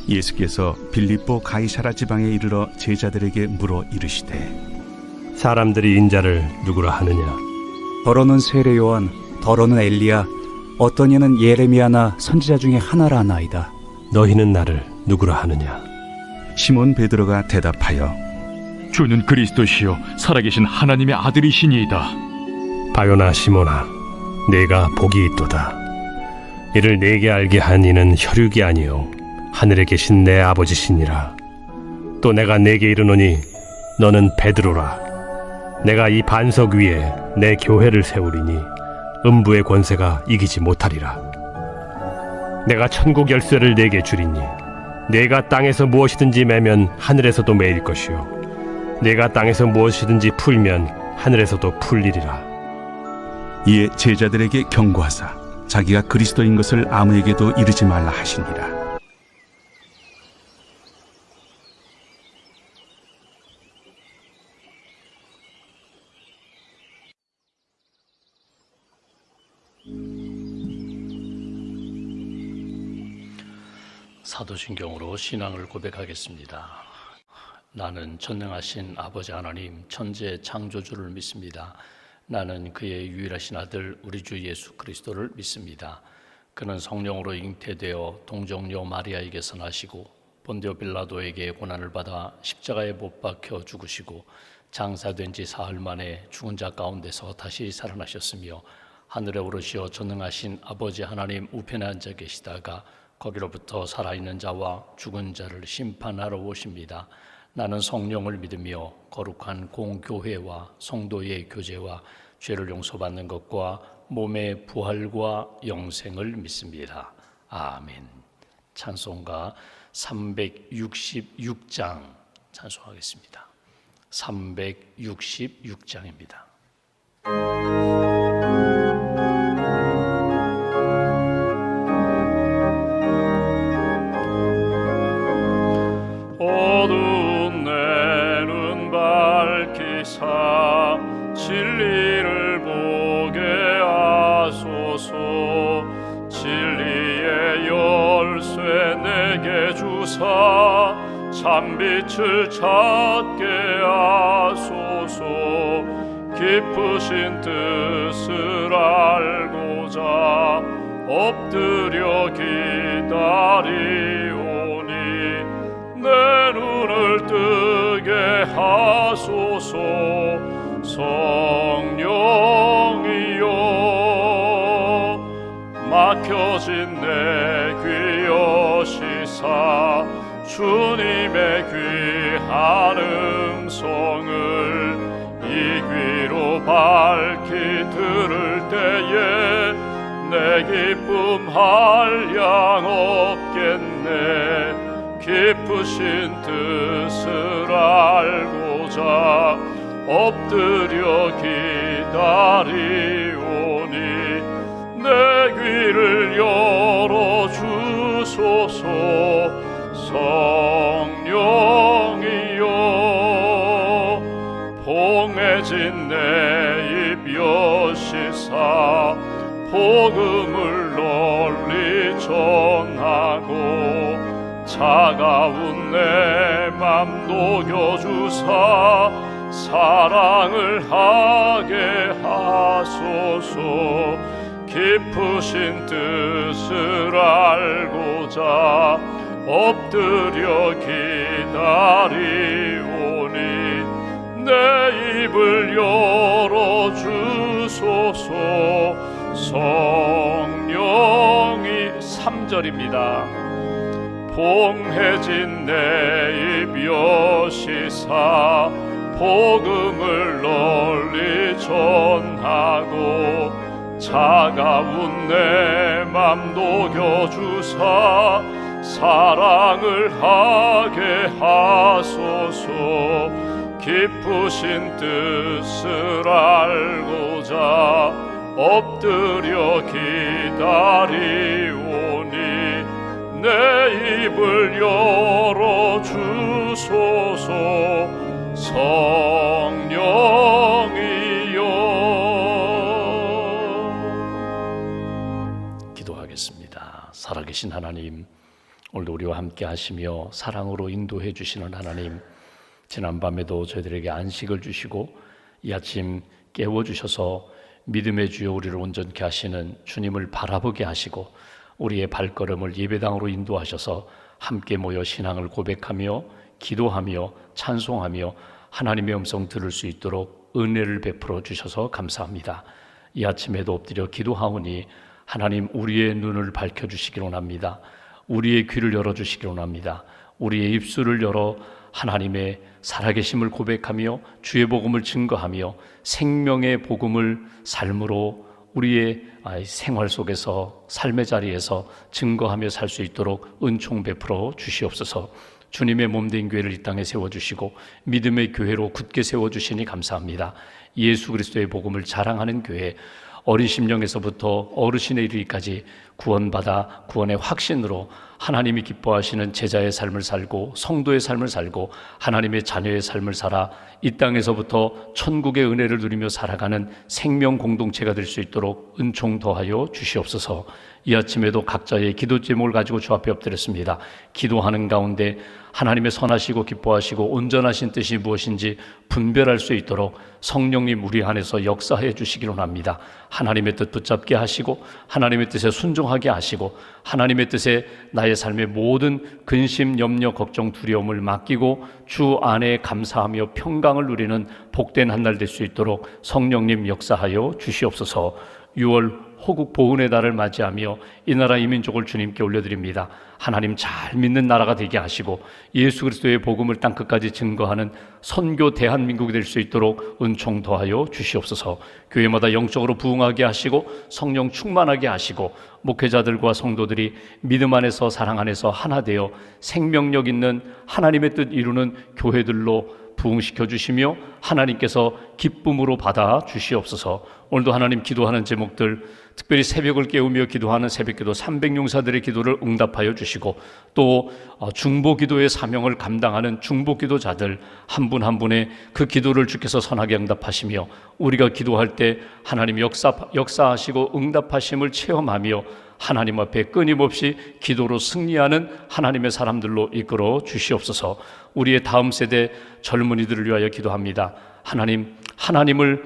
예수께서 빌립보 가이사라 지방에 이르러 제자들에게 물어 이르시되 사람들이 인자를 누구라 하느냐? 더러는 세례 요한, 더러는 엘리야, 어떤 이는 예레미야나 선지자 중에 하나라 하나이다. 너희는 나를 누구라 하느냐? 시몬 베드로가 대답하여 주는 그리스도시요 살아계신 하나님의 아들이시니이다. 바요나 시몬아, 네가 복이 있도다. 이를 네게 알게 한 이는 혈육이 아니요 하늘에 계신 내 아버지시니라. 또 내가 네게 이르노니 너는 베드로라. 내가 이 반석 위에 내 교회를 세우리니 음부의 권세가 이기지 못하리라. 내가 천국 열쇠를 네게 주리니 네가 땅에서 무엇이든지 매면 하늘에서도 매일 것이요 네가 땅에서 무엇이든지 풀면 하늘에서도 풀리리라. 이에 제자들에게 경고하사 자기가 그리스도인 것을 아무에게도 이르지 말라 하시니라. 사도신경으로 신앙을 고백하겠습니다. 나는 전능하신 아버지 하나님 천지의 창조주를 믿습니다. 나는 그의 유일하신 아들 우리 주 예수 그리스도를 믿습니다. 그는 성령으로 잉태되어 동정녀 마리아에게서 나시고 본디오 빌라도에게 고난을 받아 십자가에 못 박혀 죽으시고 장사된 지 사흘 만에 죽은 자 가운데서 다시 살아나셨으며 하늘에 오르시어 전능하신 아버지 하나님 우편에 앉아 계시다가 거기로부터 살아있는 자와 죽은 자를 심판하러 오십니다. 나는 성령을 믿으며 거룩한 공교회와 성도의 교제와 죄를 용서받는 것과 몸의 부활과 영생을 믿습니다. 아멘. 찬송가 366장 찬송하겠습니다. 366장입니다. 어두운 내 눈 밝히사 진리를 보게 하소서. 진리의 열쇠 내게 주사 참빛을 찾게 하소서. 깊으신 뜻을 알고자 엎드려 기다리오니 내 눈을 뜨게 하소서. 성령이여 막혀진 내 귀 여시사 주님의 귀한 음성을 이 귀로 밝히 들을 때에 내 기쁨 한량 없겠네. 깊으신 뜻을 알고자 엎드려 기다리오니 내 귀를 열어주소서. 성령이여 봉해진 내 입 여시사 복음을 널리 전하고 차가운 내 맘 녹여주사 사랑을 하게 하소서. 깊으신 뜻을 알고자 엎드려 기다리오니 내 입을 열어주소서. 성령이 3절입니다. 봉해진 내 입 여시사 복음을 널리 전하고 차가운 내 맘 녹여주사 사랑을 하게 하소서. 깊으신 뜻을 알고자 엎드려 기다리오니 내 입을 열어주소서. 성령이여. 기도하겠습니다. 살아계신 하나님, 오늘도 우리와 함께 하시며 사랑으로 인도해 주시는 하나님, 지난밤에도 저희들에게 안식을 주시고 이 아침 깨워주셔서 믿음의 주여 우리를 온전케 하시는 주님을 바라보게 하시고 우리의 발걸음을 예배당으로 인도하셔서 함께 모여 신앙을 고백하며 기도하며 찬송하며 하나님의 음성 들을 수 있도록 은혜를 베풀어 주셔서 감사합니다. 이 아침에도 엎드려 기도하오니 하나님, 우리의 눈을 밝혀주시기 원합니다. 우리의 귀를 열어주시기 원합니다. 우리의 입술을 열어 하나님의 살아계심을 고백하며 주의 복음을 증거하며 생명의 복음을 삶으로 우리의 생활 속에서, 삶의 자리에서 증거하며 살 수 있도록 은총 베풀어 주시옵소서. 주님의 몸된 교회를 이 땅에 세워주시고 믿음의 교회로 굳게 세워주시니 감사합니다. 예수 그리스도의 복음을 자랑하는 교회, 어린 심령에서부터 어르신에 이르기까지 구원받아 구원의 확신으로 하나님이 기뻐하시는 제자의 삶을 살고 성도의 삶을 살고 하나님의 자녀의 삶을 살아 이 땅에서부터 천국의 은혜를 누리며 살아가는 생명 공동체가 될 수 있도록 은총 더하여 주시옵소서. 이 아침에도 각자의 기도 제목을 가지고 주 앞에 엎드렸습니다. 기도하는 가운데 하나님의 선하시고 기뻐하시고 온전하신 뜻이 무엇인지 분별할 수 있도록 성령님 우리 안에서 역사해 주시기를 원합니다. 하나님의 뜻 붙잡게 하시고 하나님의 뜻에 순종하게 하시고 하나님의 뜻에 나의 삶의 모든 근심, 염려, 걱정, 두려움을 맡기고 주 안에 감사하며 평강을 누리는 복된 한 날 될 수 있도록 성령님 역사하여 주시옵소서. 6월 호국 보훈의 달을 맞이하며 이 나라 이 민족을 주님께 올려드립니다. 하나님 잘 믿는 나라가 되게 하시고 예수 그리스도의 복음을 땅끝까지 증거하는 선교 대한민국이 될 수 있도록 은총 더하여 주시옵소서. 교회마다 영적으로 부흥하게 하시고 성령 충만하게 하시고 목회자들과 성도들이 믿음 안에서 사랑 안에서 하나 되어 생명력 있는 하나님의 뜻 이루는 교회들로 부흥시켜 주시며 하나님께서 기쁨으로 받아 주시옵소서. 오늘도 하나님 기도하는 제목들, 특별히 새벽을 깨우며 기도하는 새벽기도 300용사들의 기도를 응답하여 주시고 또 중보기도의 사명을 감당하는 중보기도자들 한 분 한 분의 그 기도를 주께서 선하게 응답하시며 우리가 기도할 때 하나님 역사하시고 응답하심을 체험하며 하나님 앞에 끊임없이 기도로 승리하는 하나님의 사람들로 이끌어 주시옵소서. 우리의 다음 세대 젊은이들을 위하여 기도합니다. 하나님을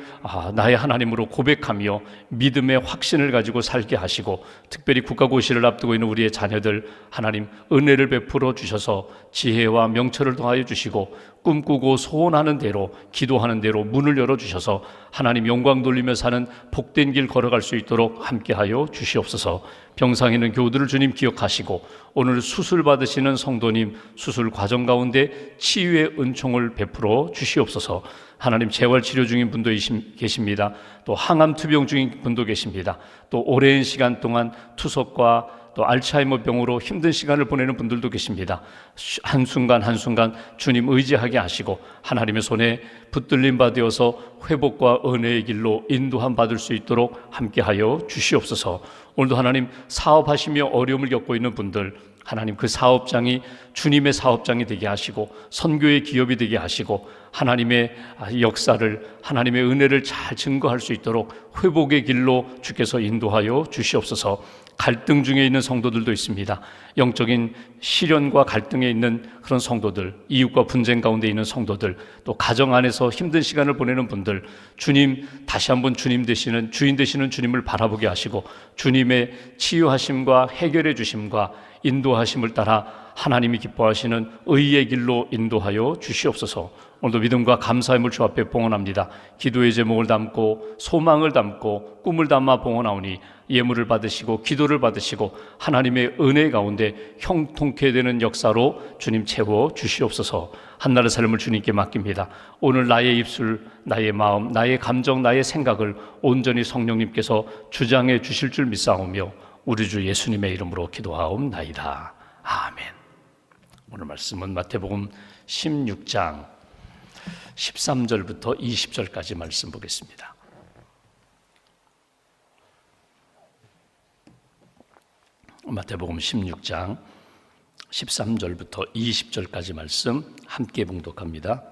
나의 하나님으로 고백하며 믿음의 확신을 가지고 살게 하시고 특별히 국가고시를 앞두고 있는 우리의 자녀들 하나님 은혜를 베풀어 주셔서 지혜와 명철을 더하여 주시고 꿈꾸고 소원하는 대로 기도하는 대로 문을 열어주셔서 하나님 영광 돌리며 사는 복된 길 걸어갈 수 있도록 함께하여 주시옵소서. 병상에 있는 교우들을 주님 기억하시고 오늘 수술 받으시는 성도님 수술 과정 가운데 치유의 은총을 베풀어 주시옵소서. 하나님 재활치료 중인 분도 계십니다. 또 항암 투병 중인 분도 계십니다. 또 오랜 시간 동안 투석과 또 알츠하이머 병으로 힘든 시간을 보내는 분들도 계십니다. 한순간 한순간 주님 의지하게 하시고 하나님의 손에 붙들림 받으어서 회복과 은혜의 길로 인도함 받을 수 있도록 함께하여 주시옵소서. 오늘도 하나님 사업하시며 어려움을 겪고 있는 분들 하나님 그 사업장이 주님의 사업장이 되게 하시고 선교의 기업이 되게 하시고 하나님의 역사를 하나님의 은혜를 잘 증거할 수 있도록 회복의 길로 주께서 인도하여 주시옵소서. 갈등 중에 있는 성도들도 있습니다. 영적인 시련과 갈등에 있는 그런 성도들, 이웃과 분쟁 가운데 있는 성도들, 또 가정 안에서 힘든 시간을 보내는 분들 주님 다시 한번 주님 되시는 주인 되시는 주님을 바라보게 하시고 주님의 치유하심과 해결해 주심과 인도하심을 따라 하나님이 기뻐하시는 의의 길로 인도하여 주시옵소서. 오늘도 믿음과 감사함을 주 앞에 봉헌합니다. 기도의 제목을 담고 소망을 담고 꿈을 담아 봉헌하오니 예물을 받으시고 기도를 받으시고 하나님의 은혜 가운데 형통케 되는 역사로 주님 채워 주시옵소서. 한나라의 삶을 주님께 맡깁니다. 오늘 나의 입술, 나의 마음, 나의 감정, 나의 생각을 온전히 성령님께서 주장해 주실 줄 믿사오며 우리 주 예수님의 이름으로 기도하옵나이다. 아멘. 오늘 말씀은 마태복음 16장 13절부터 20절까지 말씀 보겠습니다. 마태복음 16장 13절부터 20절까지 말씀 함께 봉독합니다.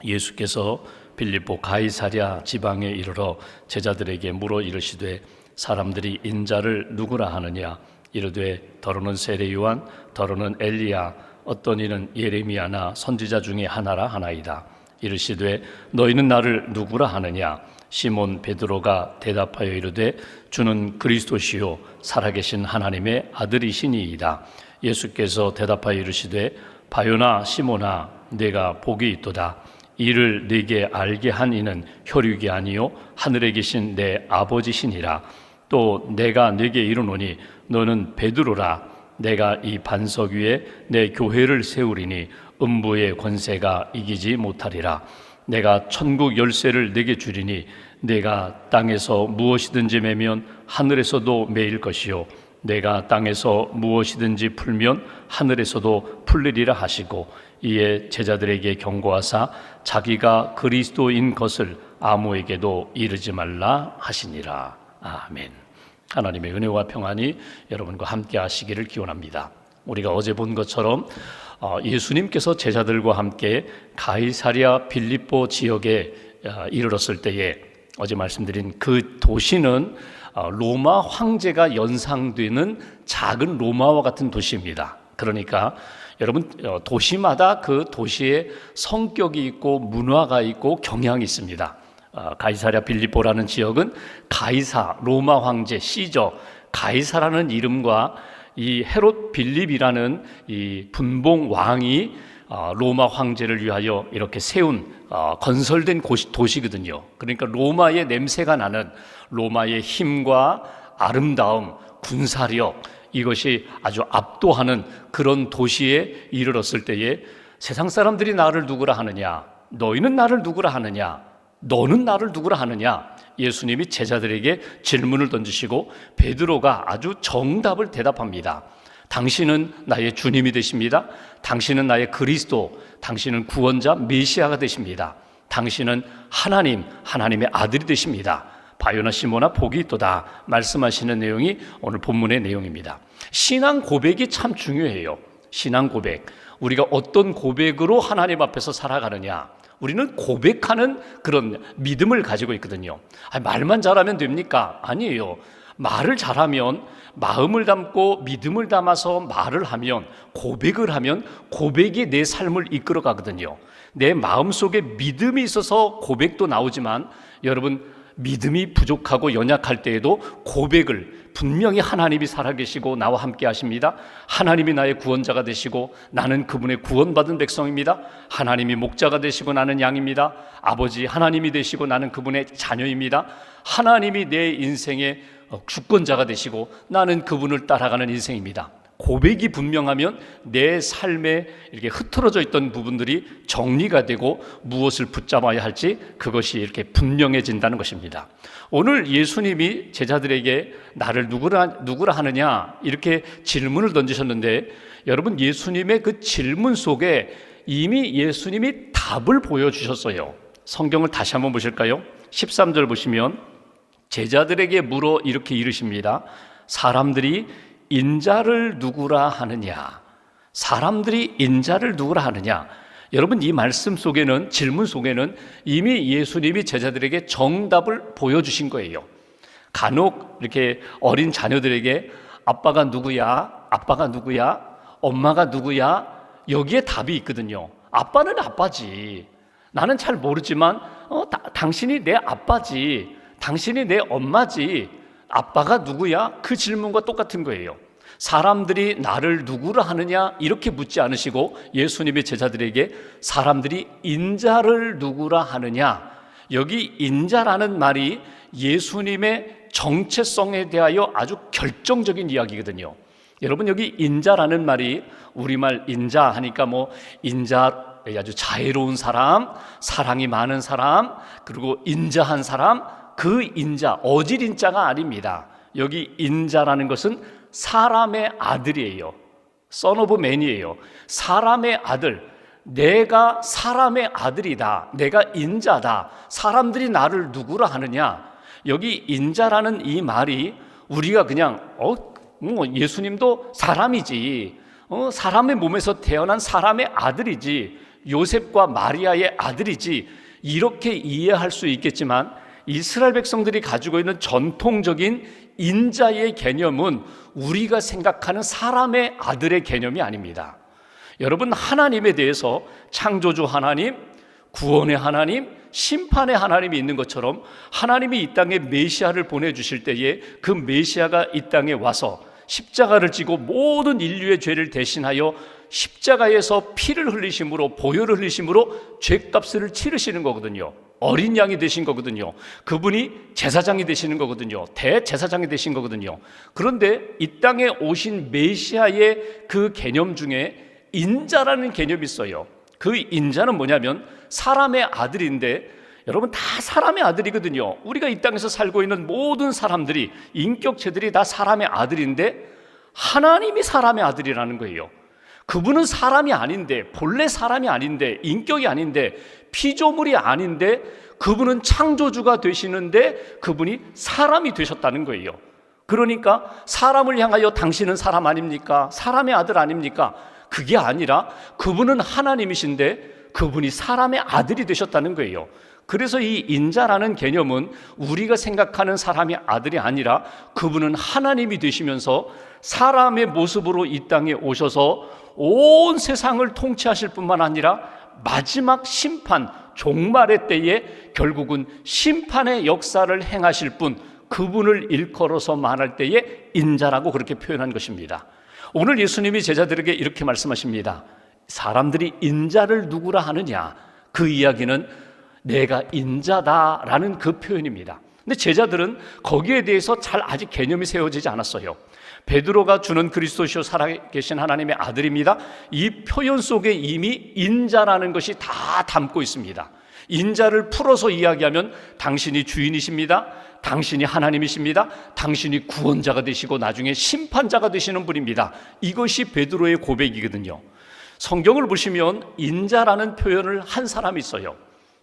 예수께서 빌립보 가이사랴 지방에 이르러 제자들에게 물어 이르시되 사람들이 인자를 누구라 하느냐? 이르되 더러는 세례 요한, 더러는 엘리야, 어떤 이는 예레미야나 선지자 중에 하나라 하나이다. 이르시되 너희는 나를 누구라 하느냐? 시몬 베드로가 대답하여 이르되 주는 그리스도시요 살아계신 하나님의 아들이시니이다. 예수께서 대답하여 이르시되 바요나 시몬아, 내가 복이 있도다. 이를 네게 알게 한 이는 혈육이 아니요 하늘에 계신 내 아버지시니라. 또 내가 네게 이르노니 너는 베드로라. 내가 이 반석 위에 내 교회를 세우리니 음부의 권세가 이기지 못하리라. 내가 천국 열쇠를 네게 주리니 내가 땅에서 무엇이든지 매면 하늘에서도 매일 것이요 내가 땅에서 무엇이든지 풀면 하늘에서도 풀리리라 하시고, 이에 제자들에게 경고하사 자기가 그리스도인 것을 아무에게도 이르지 말라 하시니라. 아멘. 하나님의 은혜와 평안이 여러분과 함께 하시기를 기원합니다. 우리가 어제 본 것처럼 예수님께서 제자들과 함께 가이사랴 빌립보 지역에 이르렀을 때에 어제 말씀드린 그 도시는 로마 황제가 연상되는 작은 로마와 같은 도시입니다. 그러니까 여러분, 도시마다 그 도시의 성격이 있고 문화가 있고 경향이 있습니다. 가이사랴 빌립보라는 지역은 가이사, 로마 황제 시저 가이사라는 이름과 이 헤롯 빌립이라는 이 분봉 왕이 로마 황제를 위하여 이렇게 세운 건설된 도시거든요. 그러니까 로마의 냄새가 나는, 로마의 힘과 아름다움, 군사력, 이것이 아주 압도하는 그런 도시에 이르렀을 때에 세상 사람들이 나를 누구라 하느냐? 너희는 나를 누구라 하느냐? 너는 나를 누구라 하느냐? 예수님이 제자들에게 질문을 던지시고 베드로가 아주 정답을 대답합니다. 당신은 나의 주님이 되십니다. 당신은 나의 그리스도, 당신은 구원자 메시아가 되십니다. 당신은 하나님의 아들이 되십니다. 바요나 시모나 복이 있도다 말씀하시는 내용이 오늘 본문의 내용입니다. 신앙 고백이 참 중요해요. 신앙 고백, 우리가 어떤 고백으로 하나님 앞에서 살아가느냐, 우리는 고백하는 그런 믿음을 가지고 있거든요. 말만 잘하면 됩니까? 아니에요. 말을 잘하면, 마음을 담고 믿음을 담아서 말을 하면, 고백을 하면 고백이 내 삶을 이끌어 가거든요. 내 마음속에 믿음이 있어서 고백도 나오지만, 여러분, 믿음이 부족하고 연약할 때에도 고백을 분명히 하나님이 살아계시고 나와 함께 하십니다. 하나님이 나의 구원자가 되시고 나는 그분의 구원받은 백성입니다. 하나님이 목자가 되시고 나는 양입니다. 아버지 하나님이 되시고 나는 그분의 자녀입니다. 하나님이 내 인생의 주권자가 되시고 나는 그분을 따라가는 인생입니다. 고백이 분명하면 내 삶에 이렇게 흐트러져 있던 부분들이 정리가 되고 무엇을 붙잡아야 할지 그것이 이렇게 분명해진다는 것입니다. 오늘 예수님이 제자들에게 나를 누구라 하느냐 이렇게 질문을 던지셨는데, 여러분, 예수님의 그 질문 속에 이미 예수님이 답을 보여주셨어요. 성경을 다시 한번 보실까요? 13절 보시면 제자들에게 물어 이렇게 이르십니다. 사람들이 인자를 누구라 하느냐? 사람들이 인자를 누구라 하느냐? 여러분, 이 말씀 속에는, 질문 속에는 이미 예수님이 제자들에게 정답을 보여주신 거예요. 간혹 이렇게 어린 자녀들에게 아빠가 누구야? 아빠가 누구야? 엄마가 누구야? 여기에 답이 있거든요. 아빠는 아빠지. 나는 잘 모르지만 당신이 내 아빠지. 당신이 내 엄마지. 아빠가 누구야? 그 질문과 똑같은 거예요. 사람들이 나를 누구라 하느냐 이렇게 묻지 않으시고 예수님의 제자들에게 사람들이 인자를 누구라 하느냐, 여기 인자라는 말이 예수님의 정체성에 대하여 아주 결정적인 이야기거든요. 여러분, 여기 인자라는 말이 우리말 인자 하니까 인자 아주 자애로운 사람, 사랑이 많은 사람, 그리고 인자한 사람, 그 인자, 어질 인자가 아닙니다. 여기 인자라는 것은 사람의 아들이에요. Son of man이에요. 사람의 아들. 내가 사람의 아들이다. 내가 인자다. 사람들이 나를 누구라 하느냐? 여기 인자라는 이 말이 우리가 그냥 예수님도 사람이지, 사람의 몸에서 태어난 사람의 아들이지, 요셉과 마리아의 아들이지, 이렇게 이해할 수 있겠지만 이스라엘 백성들이 가지고 있는 전통적인 인자의 개념은 우리가 생각하는 사람의 아들의 개념이 아닙니다. 여러분, 하나님에 대해서 창조주 하나님, 구원의 하나님, 심판의 하나님이 있는 것처럼 하나님이 이 땅에 메시아를 보내주실 때에 그 메시아가 이 땅에 와서 십자가를 지고 모든 인류의 죄를 대신하여 십자가에서 피를 흘리심으로, 보혈을 흘리심으로 죄값을 치르시는 거거든요. 어린 양이 되신 거거든요. 그분이 제사장이 되시는 거거든요. 대제사장이 되신 거거든요. 그런데 이 땅에 오신 메시아의 그 개념 중에 인자라는 개념이 있어요. 그 인자는 뭐냐면 사람의 아들인데, 여러분 다 사람의 아들이거든요. 우리가 이 땅에서 살고 있는 모든 사람들이, 인격체들이 다 사람의 아들인데 하나님이 사람의 아들이라는 거예요. 그분은 사람이 아닌데, 본래 사람이 아닌데, 인격이 아닌데, 피조물이 아닌데 그분은 창조주가 되시는데 그분이 사람이 되셨다는 거예요. 그러니까 사람을 향하여 당신은 사람 아닙니까? 사람의 아들 아닙니까? 그게 아니라 그분은 하나님이신데 그분이 사람의 아들이 되셨다는 거예요. 그래서 이 인자라는 개념은 우리가 생각하는 사람의 아들이 아니라 그분은 하나님이 되시면서 사람의 모습으로 이 땅에 오셔서 온 세상을 통치하실 뿐만 아니라 마지막 심판, 종말의 때에 결국은 심판의 역사를 행하실 분, 그분을 일컬어서 말할 때에 인자라고 그렇게 표현한 것입니다. 오늘 예수님이 제자들에게 이렇게 말씀하십니다. 사람들이 인자를 누구라 하느냐? 그 이야기는 내가 인자다라는 그 표현입니다. 근데 제자들은 거기에 대해서 잘 아직 개념이 세워지지 않았어요. 베드로가 주는 그리스도시요 살아계신 하나님의 아들입니다. 이 표현 속에 이미 인자라는 것이 다 담고 있습니다. 인자를 풀어서 이야기하면 당신이 주인이십니다. 당신이 하나님이십니다. 당신이 구원자가 되시고 나중에 심판자가 되시는 분입니다. 이것이 베드로의 고백이거든요. 성경을 보시면 인자라는 표현을 한 사람이 있어요.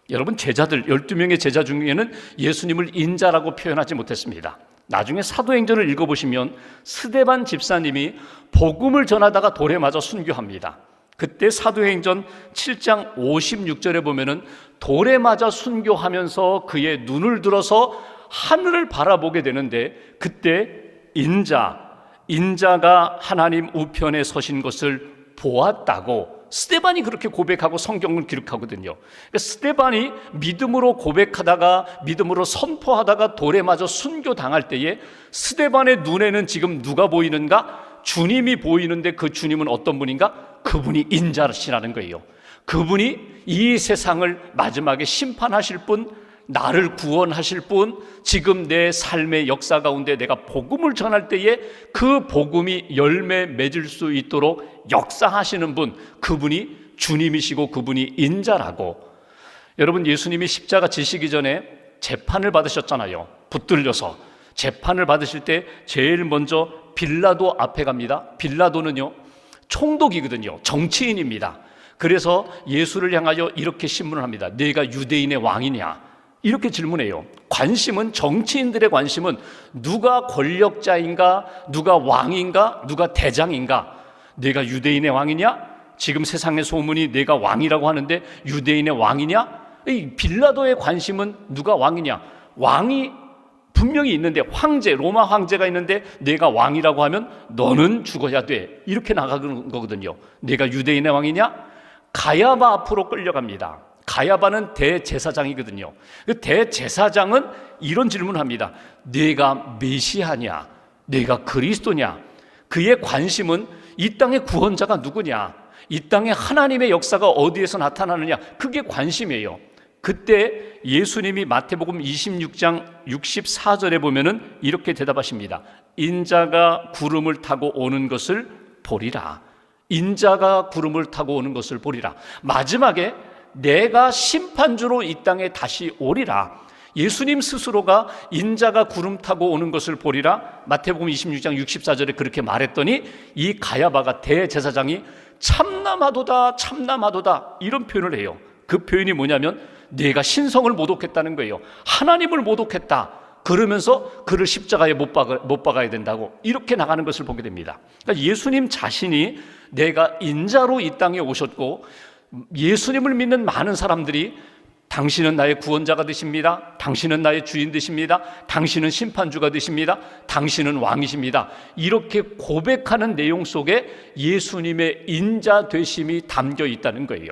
여러분, 제자들 12명의 제자 중에는 예수님을 인자라고 표현하지 못했습니다. 나중에 사도행전을 읽어보시면 스데반 집사님이 복음을 전하다가 돌에 맞아 순교합니다. 그때 사도행전 7장 56절에 보면은 돌에 맞아 순교하면서 그의 눈을 들어서 하늘을 바라보게 되는데, 그때 인자가 하나님 우편에 서신 것을 보았다고 스데반이 그렇게 고백하고 성경을 기록하거든요. 그러니까 스데반이 믿음으로 고백하다가 믿음으로 선포하다가 돌에 맞아 순교당할 때에 스데반의 눈에는 지금 누가 보이는가? 주님이 보이는데 그 주님은 어떤 분인가? 그분이 인자시라는 거예요. 그분이 이 세상을 마지막에 심판하실 분, 나를 구원하실 분, 지금 내 삶의 역사 가운데 내가 복음을 전할 때에 그 복음이 열매 맺을 수 있도록 역사하시는 분, 그분이 주님이시고 그분이 인자라고. 여러분, 예수님이 십자가 지시기 전에 재판을 받으셨잖아요. 붙들려서 재판을 받으실 때 제일 먼저 빌라도 앞에 갑니다. 빌라도는요, 총독이거든요. 정치인입니다. 그래서 예수를 향하여 이렇게 신문을 합니다. 네가 유대인의 왕이냐? 이렇게 질문해요. 관심은, 정치인들의 관심은 누가 권력자인가, 누가 왕인가, 누가 대장인가? 네가 유대인의 왕이냐? 지금 세상의 소문이 네가 왕이라고 하는데 유대인의 왕이냐? 이 빌라도의 관심은 누가 왕이냐? 왕이 분명히 있는데, 황제, 로마 황제가 있는데 네가 왕이라고 하면 너는 죽어야 돼, 이렇게 나가는 거거든요. 네가 유대인의 왕이냐? 가야바 앞으로 끌려갑니다. 가야바는 대제사장이거든요. 그 대제사장은 이런 질문을 합니다. 네가 메시아냐? 네가 그리스도냐? 그의 관심은 이 땅의 구원자가 누구냐? 이 땅에 하나님의 역사가 어디에서 나타나느냐? 그게 관심이에요. 그때 예수님이 마태복음 26장 64절에 보면은 이렇게 대답하십니다. 인자가 구름을 타고 오는 것을 보리라. 인자가 구름을 타고 오는 것을 보리라. 마지막에 내가 심판주로 이 땅에 다시 오리라. 예수님 스스로가 인자가 구름 타고 오는 것을 보리라. 마태복음 26장 64절에 그렇게 말했더니 이 가야바가 대제사장이 참남하도다, 참남하도다, 이런 표현을 해요. 그 표현이 뭐냐면 내가 신성을 모독했다는 거예요. 하나님을 모독했다. 그러면서 그를 십자가에 못 박아야 된다고 이렇게 나가는 것을 보게 됩니다. 그러니까 예수님 자신이 내가 인자로 이 땅에 오셨고 예수님을 믿는 많은 사람들이 당신은 나의 구원자가 되십니다. 당신은 나의 주인 되십니다. 당신은 심판주가 되십니다. 당신은 왕이십니다. 이렇게 고백하는 내용 속에 예수님의 인자 되심이 담겨 있다는 거예요.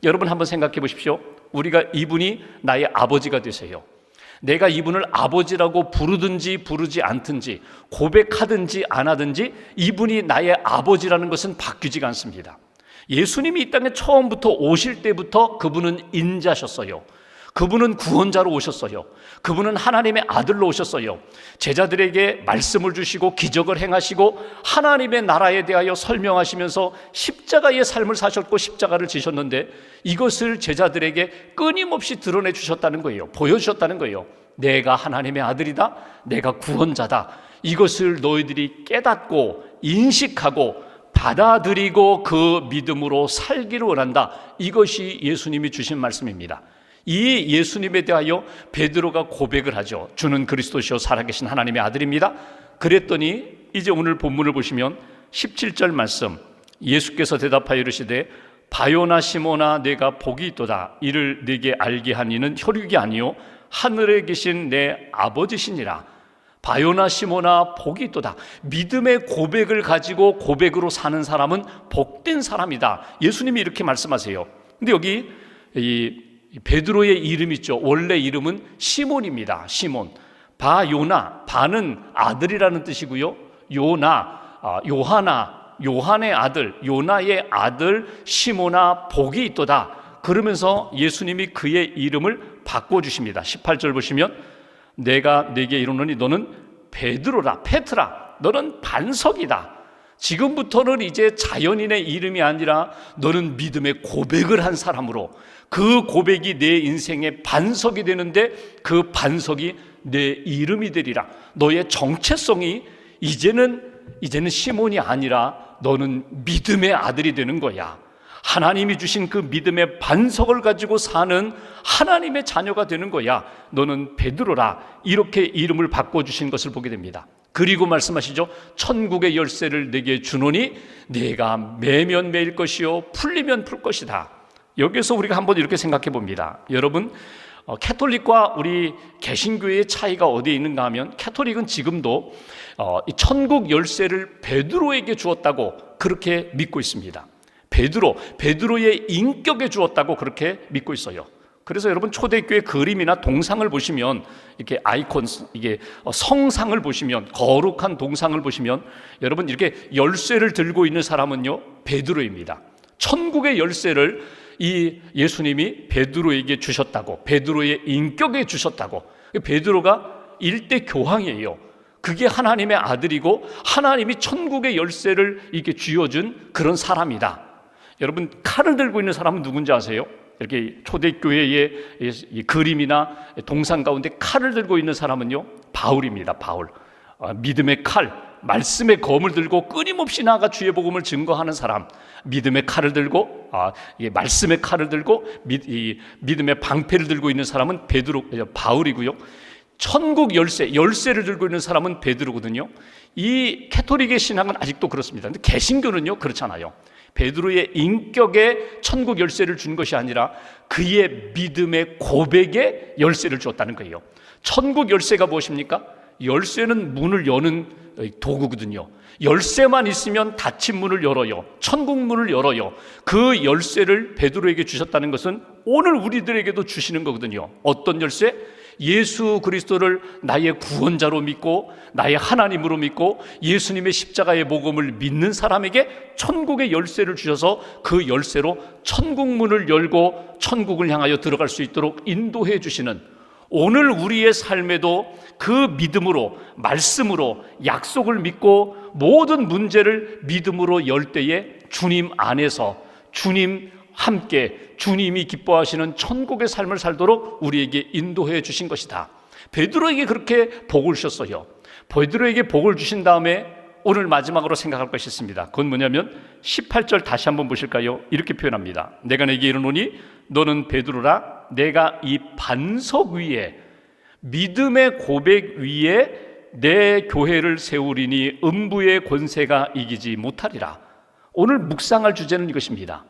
여러분 한번 생각해 보십시오. 우리가 이분이 나의 아버지가 되세요. 내가 이분을 아버지라고 부르든지 부르지 않든지 고백하든지 안 하든지 이분이 나의 아버지라는 것은 바뀌지가 않습니다. 예수님이 이 땅에 처음부터 오실 때부터 그분은 인자셨어요. 그분은 구원자로 오셨어요. 그분은 하나님의 아들로 오셨어요. 제자들에게 말씀을 주시고 기적을 행하시고 하나님의 나라에 대하여 설명하시면서 십자가의 삶을 사셨고 십자가를 지셨는데 이것을 제자들에게 끊임없이 드러내 주셨다는 거예요. 보여주셨다는 거예요. 내가 하나님의 아들이다. 내가 구원자다. 이것을 너희들이 깨닫고 인식하고 받아들이고 그 믿음으로 살기를 원한다. 이것이 예수님이 주신 말씀입니다. 이 예수님에 대하여 베드로가 고백을 하죠. 주는 그리스도시요 살아계신 하나님의 아들입니다. 그랬더니 이제 오늘 본문을 보시면 17절 말씀, 예수께서 대답하여 이르시되 바요나 시몬아 내가 복이 있도다. 이를 네게 알게 한 이는 혈육이 아니요 하늘에 계신 내 아버지시니라. 바요나 시몬아 복이 있도다. 믿음의 고백을 가지고 고백으로 사는 사람은 복된 사람이다. 예수님이 이렇게 말씀하세요. 근데 여기 이 베드로의 이름 있죠. 원래 이름은 시몬입니다. 시몬. 바요나, 바는 아들이라는 뜻이고요. 요하나, 요한의 아들, 요나의 아들 시몬아 복이 있도다. 그러면서 예수님이 그의 이름을 바꿔주십니다. 18절 보시면 내가 네게 이르노니 너는 베드로라, 페트라, 너는 반석이다. 지금부터는 이제 자연인의 이름이 아니라 너는 믿음의 고백을 한 사람으로 그 고백이 내 인생의 반석이 되는데 그 반석이 내 이름이 되리라. 너의 정체성이 이제는 시몬이 아니라 너는 믿음의 아들이 되는 거야. 하나님이 주신 그 믿음의 반석을 가지고 사는 하나님의 자녀가 되는 거야. 너는 베드로라. 이렇게 이름을 바꿔주신 것을 보게 됩니다. 그리고 말씀하시죠. 천국의 열쇠를 내게 주노니 내가 매면 매일 것이요 풀리면 풀 것이다. 여기서 우리가 한번 이렇게 생각해 봅니다. 여러분, 캐톨릭과 우리 개신교의 차이가 어디에 있는가 하면 캐톨릭은 지금도 이 천국 열쇠를 베드로에게 주었다고 그렇게 믿고 있습니다. 베드로의 인격에 주었다고 그렇게 믿고 있어요. 그래서 여러분 초대교회 그림이나 동상을 보시면 이렇게 아이콘, 이게 성상을 보시면 거룩한 동상을 보시면 여러분 이렇게 열쇠를 들고 있는 사람은요 베드로입니다. 천국의 열쇠를 이 예수님이 베드로에게 주셨다고, 베드로의 인격에 주셨다고. 베드로가 일대 교황이에요. 그게 하나님의 아들이고 하나님이 천국의 열쇠를 이렇게 쥐어준 그런 사람이다. 여러분 칼을 들고 있는 사람은 누군지 아세요? 이렇게 초대교회의 그림이나 동상 가운데 칼을 들고 있는 사람은요 바울입니다. 바울. 믿음의 칼, 말씀의 검을 들고 끊임없이 나아가 주의 복음을 증거하는 사람. 믿음의 칼을 들고 말씀의 칼을 들고 믿음의 방패를 들고 있는 사람은 바울이고요. 천국 열쇠를 들고 있는 사람은 베드로거든요. 이 캐톨릭의 신앙은 아직도 그렇습니다. 근데 개신교는요 그렇잖아요. 베드로의 인격에 천국 열쇠를 준 것이 아니라 그의 믿음의 고백에 열쇠를 주었다는 거예요. 천국 열쇠가 무엇입니까? 열쇠는 문을 여는 도구거든요. 열쇠만 있으면 닫힌 문을 열어요. 천국 문을 열어요. 그 열쇠를 베드로에게 주셨다는 것은 오늘 우리들에게도 주시는 거거든요. 어떤 열쇠? 예수 그리스도를 나의 구원자로 믿고 나의 하나님으로 믿고 예수님의 십자가의 복음을 믿는 사람에게 천국의 열쇠를 주셔서 그 열쇠로 천국 문을 열고 천국을 향하여 들어갈 수 있도록 인도해 주시는, 오늘 우리의 삶에도 그 믿음으로, 말씀으로, 약속을 믿고 모든 문제를 믿음으로 열 때에 주님 안에서, 주님 함께, 주님이 기뻐하시는 천국의 삶을 살도록 우리에게 인도해 주신 것이다. 베드로에게 그렇게 복을 주셨어요. 베드로에게 복을 주신 다음에 오늘 마지막으로 생각할 것이 있습니다. 그건 뭐냐면 18절 다시 한번 보실까요? 이렇게 표현합니다. 내가 네게 이르노니 너는 베드로라. 내가 이 반석 위에, 믿음의 고백 위에 내 교회를 세우리니 음부의 권세가 이기지 못하리라. 오늘 묵상할 주제는 이것입니다.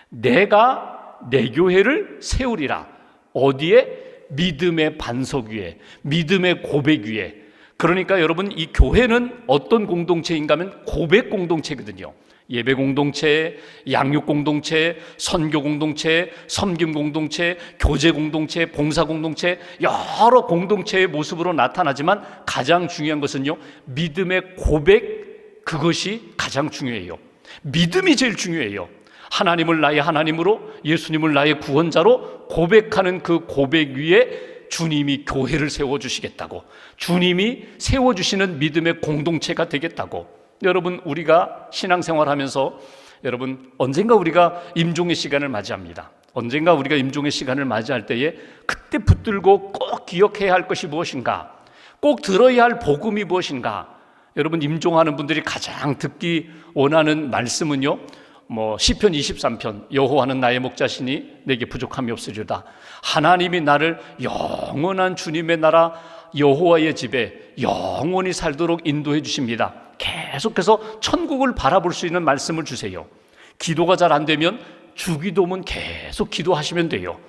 내가 내 교회를 세우리라. 어디에? 믿음의 반석 위에, 믿음의 고백 위에. 그러니까 여러분, 이 교회는 어떤 공동체인가 하면 고백 공동체거든요. 예배 공동체, 양육 공동체, 선교 공동체, 섬김 공동체, 교제 공동체, 봉사 공동체, 여러 공동체의 모습으로 나타나지만 가장 중요한 것은요, 믿음의 고백, 그것이 가장 중요해요. 믿음이 제일 중요해요. 하나님을 나의 하나님으로, 예수님을 나의 구원자로 고백하는 그 고백 위에 주님이 교회를 세워주시겠다고, 주님이 세워주시는 믿음의 공동체가 되겠다고. 여러분, 우리가 신앙생활하면서 여러분, 언젠가 우리가 임종의 시간을 맞이합니다. 언젠가 우리가 임종의 시간을 맞이할 때에 그때 붙들고 꼭 기억해야 할 것이 무엇인가, 꼭 들어야 할 복음이 무엇인가. 여러분, 임종하는 분들이 가장 듣기 원하는 말씀은요, 시편 23편, 여호와는 나의 목자시니 내게 부족함이 없으리로다. 하나님이 나를 영원한 주님의 나라 여호와의 집에 영원히 살도록 인도해 주십니다. 계속해서 천국을 바라볼 수 있는 말씀을 주세요. 기도가 잘 안 되면 주기도문 계속 기도하시면 돼요.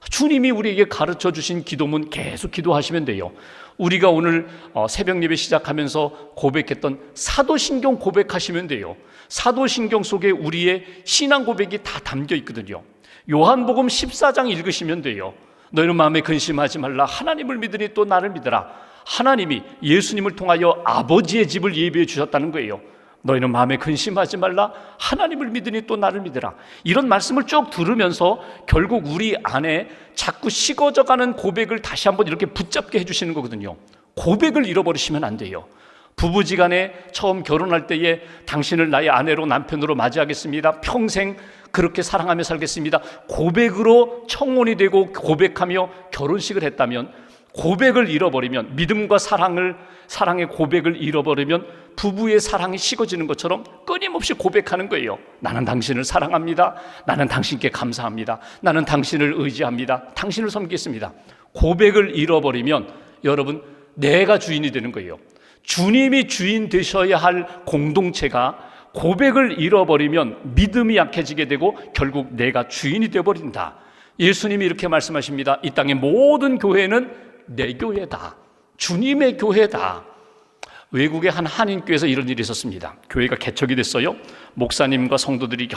주님이 우리에게 가르쳐 주신 기도문 계속 기도하시면 돼요. 우리가 오늘 새벽 예배 시작하면서 고백했던 사도신경 고백하시면 돼요. 사도신경 속에 우리의 신앙 고백이 다 담겨 있거든요. 요한복음 14장 읽으시면 돼요. 너희는 마음에 근심하지 말라. 하나님을 믿으니 또 나를 믿으라. 하나님이 예수님을 통하여 아버지의 집을 예비해 주셨다는 거예요. 너희는 마음에 근심하지 말라. 하나님을 믿으니 또 나를 믿으라. 이런 말씀을 쭉 들으면서 결국 우리 안에 자꾸 식어져가는 고백을 다시 한번 이렇게 붙잡게 해주시는 거거든요. 고백을 잃어버리시면 안 돼요. 부부지간에 처음 결혼할 때에 당신을 나의 아내로, 남편으로 맞이하겠습니다. 평생 그렇게 사랑하며 살겠습니다. 고백으로 청혼이 되고 고백하며 결혼식을 했다면, 고백을 잃어버리면, 믿음과 사랑의 고백을 잃어버리면 부부의 사랑이 식어지는 것처럼 끊임없이 고백하는 거예요. 나는 당신을 사랑합니다. 나는 당신께 감사합니다. 나는 당신을 의지합니다. 당신을 섬기겠습니다. 고백을 잃어버리면 여러분, 내가 주인이 되는 거예요. 주님이 주인 되셔야 할 공동체가 고백을 잃어버리면 믿음이 약해지게 되고 결국 내가 주인이 되어버린다. 예수님이 이렇게 말씀하십니다. 이 땅의 모든 교회는 내 교회다. 주님의 교회다. 외국의 한 한인교회에서 이런 일이 있었습니다. 교회가 개척이 됐어요. 목사님과 성도들이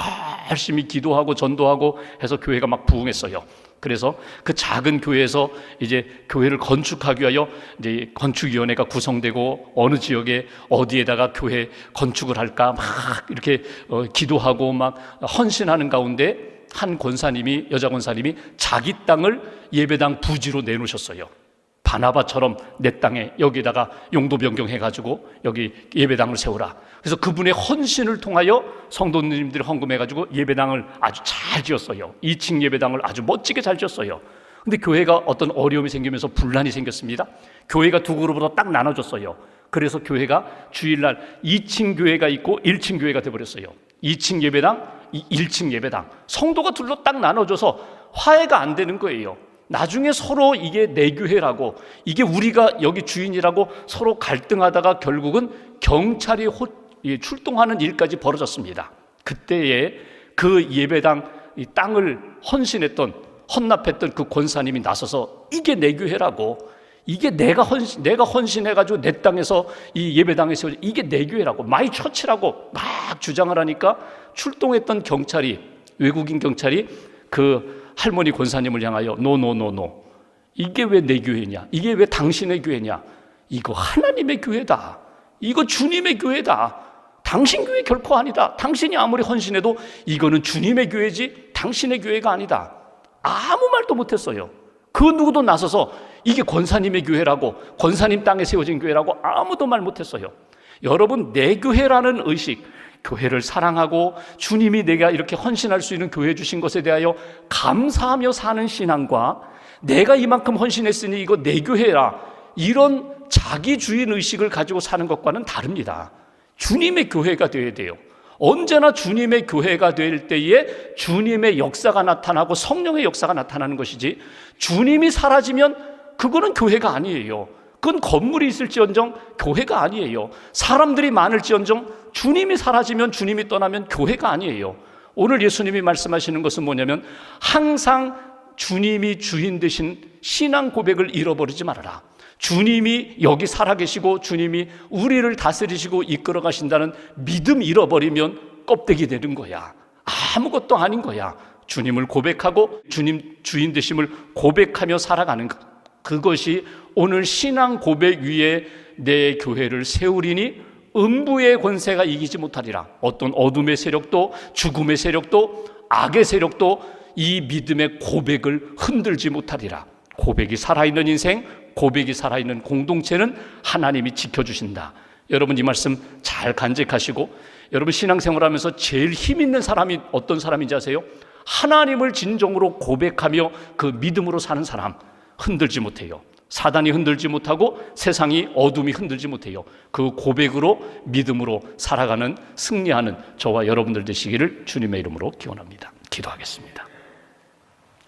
열심히 기도하고 전도하고 해서 교회가 막 부흥했어요. 그래서 그 작은 교회에서 이제 교회를 건축하기 위하여 이제 건축위원회가 구성되고 어느 지역에 어디에다가 교회 건축을 할까 막 이렇게 기도하고 막 헌신하는 가운데 한 권사님이, 여자 권사님이 자기 땅을 예배당 부지로 내놓으셨어요. 바나바처럼 내 땅에 여기다가 용도 변경해가지고 여기 예배당을 세우라. 그래서 그분의 헌신을 통하여 성도님들이 헌금해가지고 예배당을 아주 잘 지었어요. 2층 예배당을 아주 멋지게 잘 지었어요. 근데 교회가 어떤 어려움이 생기면서 분란이 생겼습니다. 교회가 두 그룹으로 딱 나눠졌어요. 그래서 교회가 주일날 2층 교회가 있고 1층 교회가 돼버렸어요. 2층 예배당, 1층 예배당. 성도가 둘로 딱 나눠져서 화해가 안 되는 거예요. 나중에 서로 이게 내 교회라고, 이게 우리가 여기 주인이라고 서로 갈등하다가 결국은 경찰이 출동하는 일까지 벌어졌습니다. 그때에 그 예배당 이 땅을 헌납했던 그 권사님이 나서서 이게 내 교회라고, 이게 내가 헌신해가지고 내 땅에서 이 예배당에 세워져, 이게 내 교회라고, 마이 처치라고 막 주장을 하니까 출동했던 경찰이, 외국인 경찰이 그 할머니 권사님을 향하여 노 이게 왜 내 교회냐, 이게 왜 당신의 교회냐, 이거 하나님의 교회다, 이거 주님의 교회다, 당신 교회 결코 아니다. 당신이 아무리 헌신해도 이거는 주님의 교회지 당신의 교회가 아니다. 아무 말도 못했어요. 그 누구도 나서서 이게 권사님의 교회라고, 권사님 땅에 세워진 교회라고 아무도 말 못했어요. 여러분, 내 교회라는 의식, 교회를 사랑하고 주님이 내가 이렇게 헌신할 수 있는 교회 주신 것에 대하여 감사하며 사는 신앙과 내가 이만큼 헌신했으니 이거 내 교회라, 이런 자기 주인 의식을 가지고 사는 것과는 다릅니다. 주님의 교회가 되어야 돼요. 언제나 주님의 교회가 될 때에 주님의 역사가 나타나고 성령의 역사가 나타나는 것이지, 주님이 사라지면 그거는 교회가 아니에요. 그건 건물이 있을지언정 교회가 아니에요. 사람들이 많을지언정 주님이 사라지면, 주님이 떠나면 교회가 아니에요. 오늘 예수님이 말씀하시는 것은 뭐냐면, 항상 주님이 주인 되신 신앙 고백을 잃어버리지 말아라. 주님이 여기 살아계시고 주님이 우리를 다스리시고 이끌어 가신다는 믿음 잃어버리면 껍데기 되는 거야. 아무것도 아닌 거야. 주님을 고백하고 주님 주인 되심을 고백하며 살아가는 것, 그것이 오늘 신앙 고백 위에 내 교회를 세우리니 음부의 권세가 이기지 못하리라. 어떤 어둠의 세력도 죽음의 세력도 악의 세력도 이 믿음의 고백을 흔들지 못하리라. 고백이 살아있는 인생, 고백이 살아있는 공동체는 하나님이 지켜주신다. 여러분 이 말씀 잘 간직하시고, 여러분 신앙생활하면서 제일 힘 있는 사람이 어떤 사람인지 아세요? 하나님을 진정으로 고백하며 그 믿음으로 사는 사람. 흔들지 못해요. 사단이 흔들지 못하고 세상이 어둠이 흔들지 못해요. 그 고백으로 믿음으로 살아가는 승리하는 저와 여러분들 되시기를 주님의 이름으로 기원합니다. 기도하겠습니다.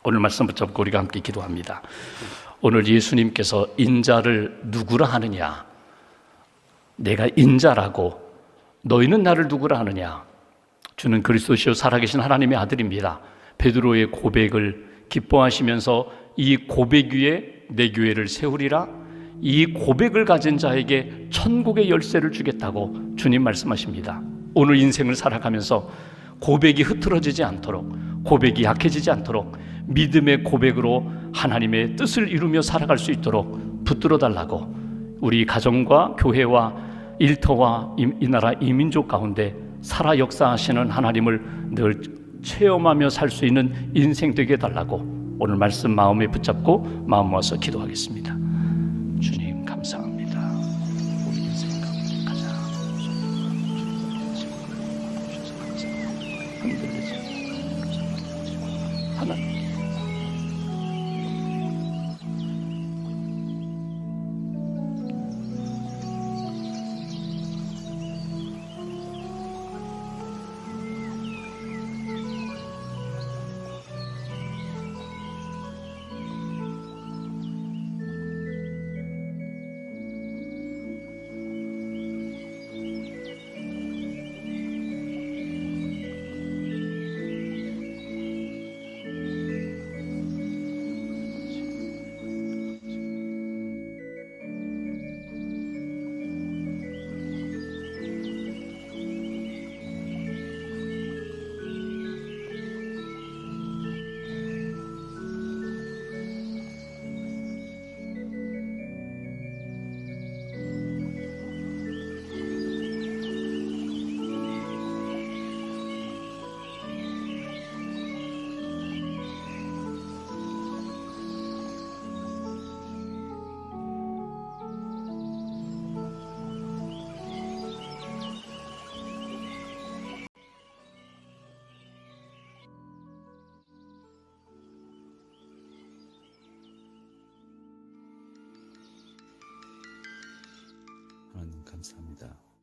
오늘 말씀 붙잡고 우리가 함께 기도합니다. 오늘 예수님께서 인자를 누구라 하느냐? 내가 인자라고 너희는 나를 누구라 하느냐? 주는 그리스도시요 살아계신 하나님의 아들입니다. 베드로의 고백을 기뻐하시면서 이 고백 위에 내 교회를 세우리라, 이 고백을 가진 자에게 천국의 열쇠를 주겠다고 주님 말씀하십니다. 오늘 인생을 살아가면서 고백이 흐트러지지 않도록, 고백이 약해지지 않도록 믿음의 고백으로 하나님의 뜻을 이루며 살아갈 수 있도록 붙들어 달라고, 우리 가정과 교회와 일터와 이 나라 이민족 가운데 살아 역사하시는 하나님을 늘 체험하며 살 수 있는 인생 되게 해달라고 오늘 말씀 마음에 붙잡고 마음 모아서 기도하겠습니다. 주님 감사합니다. 우리 인생 가운데 가장 흔들리지 하나님, 하나님 감사합니다.